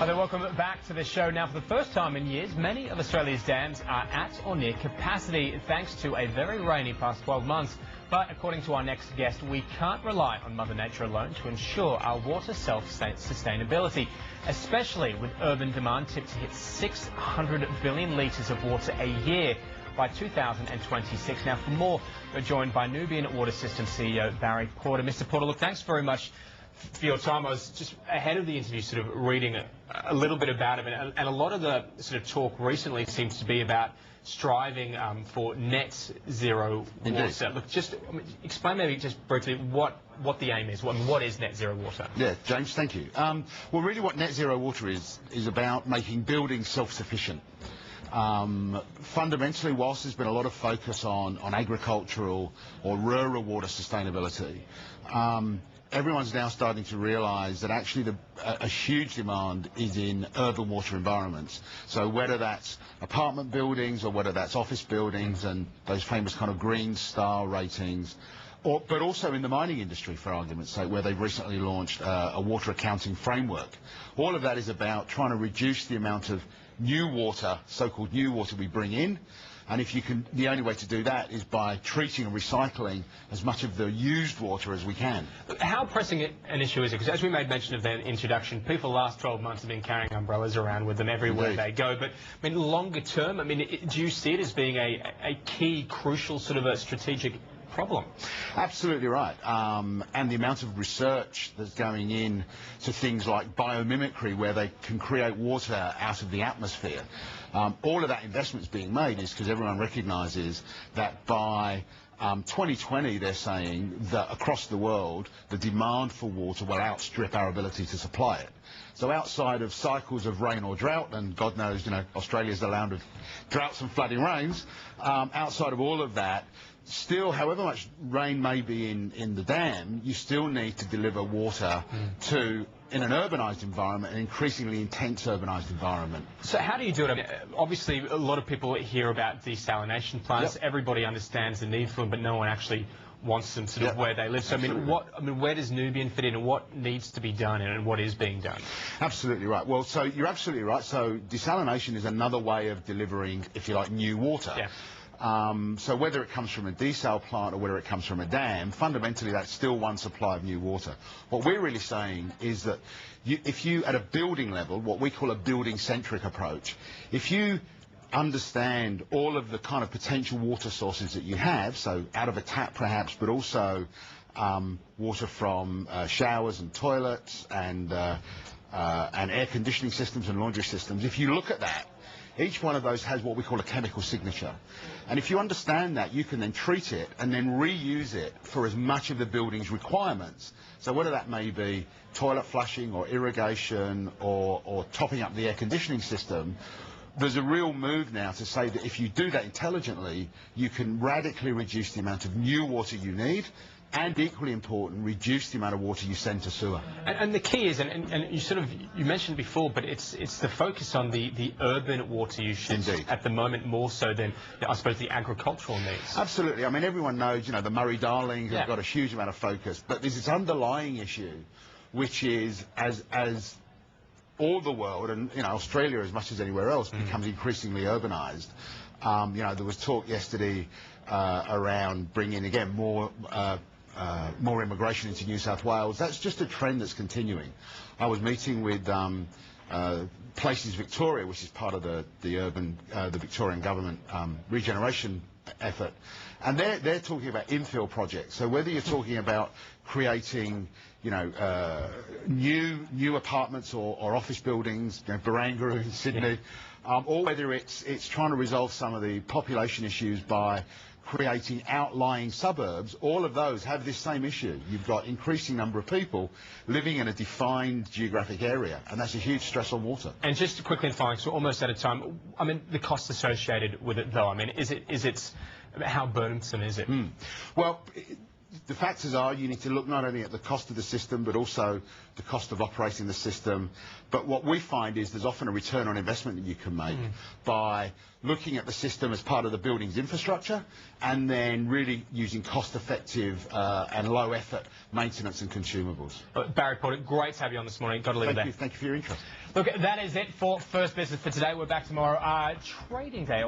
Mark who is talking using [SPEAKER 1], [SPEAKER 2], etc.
[SPEAKER 1] Hi there, welcome back to the show. Now, for the first time in years, many of Australia's dams are at or near capacity thanks to a very rainy past 12 months. But according to our next guest, we can't rely on Mother Nature alone to ensure our water self-sustainability, especially with urban demand tipped to hit 600 billion litres of water a year by 2026. Now, for more, we're joined by Nubian Water Systems CEO Barry Porter. Mr. Porter, look, thanks very much for your time. I was just ahead of the interview sort of reading a little bit about it, and a lot of the sort of talk recently seems to be about striving for net zero water. Look, just explain maybe just briefly what the aim is. What is net zero water?
[SPEAKER 2] Yeah, James, thank you. Well, really what net zero water is about making buildings self-sufficient. Fundamentally, whilst there's been a lot of focus on agricultural or rural water sustainability, everyone's now starting to realise that actually a huge demand is in urban water environments. So whether that's apartment buildings or whether that's office buildings and those famous kind of green star ratings, but also in the mining industry, for argument's sake, where they've recently launched a water accounting framework. All of that is about trying to reduce the amount of new water, so-called new water, we bring in. And if you can, the only way to do that is by treating and recycling as much of the used water as we can.
[SPEAKER 1] How pressing an issue is it? Because as we made mention of the introduction, people the last 12 months have been carrying umbrellas around with them everywhere they go. But I mean, longer term, I mean, do you see it as being a key, crucial sort of a strategic problem? Absolutely right.
[SPEAKER 2] And the amount of research that's going in to things like biomimicry, where they can create water out of the atmosphere. All of that investment's being made is because everyone recognises that by 2020, they're saying that across the world, the demand for water will outstrip our ability to supply it. So outside of cycles of rain or drought, and God knows, you know, Australia's the land of droughts and flooding rains, outside of all of that, still, however much rain may be in the dam, you still need to deliver water to, in an urbanised environment, an increasingly intense urbanised environment.
[SPEAKER 1] So how do you do it? I mean, obviously, a lot of people hear about desalination plants. Yep. Everybody understands the need for them, but no one actually wants them sort of where they live. So I mean, where does Nubian fit in, and what needs to be done, and what is being done?
[SPEAKER 2] Absolutely right. Well, so you're absolutely right. So desalination is another way of delivering, if you like, new water. Yeah. So whether it comes from a desal plant or whether it comes from a dam, fundamentally that's still one supply of new water. What we're really saying is that if you, at a building level, what we call a building-centric approach, if you understand all of the kind of potential water sources that you have, so out of a tap perhaps, but also water from showers and toilets and air conditioning systems and laundry systems, if you look at that, each one of those has what we call a chemical signature. And if you understand that, you can then treat it and then reuse it for as much of the building's requirements. So whether that may be toilet flushing or irrigation or topping up the air conditioning system, there's a real move now to say that if you do that intelligently, you can radically reduce the amount of new water you need, and equally important, reduce the amount of water you send to sewer.
[SPEAKER 1] And the key is, and you mentioned before, but it's the focus on the urban water usage at the moment more so than, I suppose, the agricultural needs.
[SPEAKER 2] Absolutely. I mean, everyone knows, you know, the Murray-Darlings have got a huge amount of focus, but there's this underlying issue, which is as all the world, and you know, Australia as much as anywhere else, becomes increasingly urbanised. You know, there was talk yesterday around bringing again more immigration into New South Wales. That's just a trend that's continuing. I was meeting with Places Victoria, which is part of the Victorian government regeneration effort, and they're talking about infill projects. So whether you're talking about creating, you know, new apartments or office buildings, you know, Barangaroo in Sydney, or whether it's trying to resolve some of the population issues by creating outlying suburbs, all of those have this same issue. You've got increasing number of people living in a defined geographic area, and that's a huge stress on water.
[SPEAKER 1] And just quickly and finally, so almost out of time, I mean, the costs associated with it, though, I mean, is it how burdensome is it?
[SPEAKER 2] Well, the factors are you need to look not only at the cost of the system but also the cost of operating the system. But what we find is there's often a return on investment that you can make by looking at the system as part of the building's infrastructure and then really using cost-effective and low-effort maintenance and consumables.
[SPEAKER 1] Barry Porter, great to have you on this morning. Got to leave it there.
[SPEAKER 2] Thank you for your interest.
[SPEAKER 1] Look, that is it for First Business for today. We're back tomorrow. Trading day.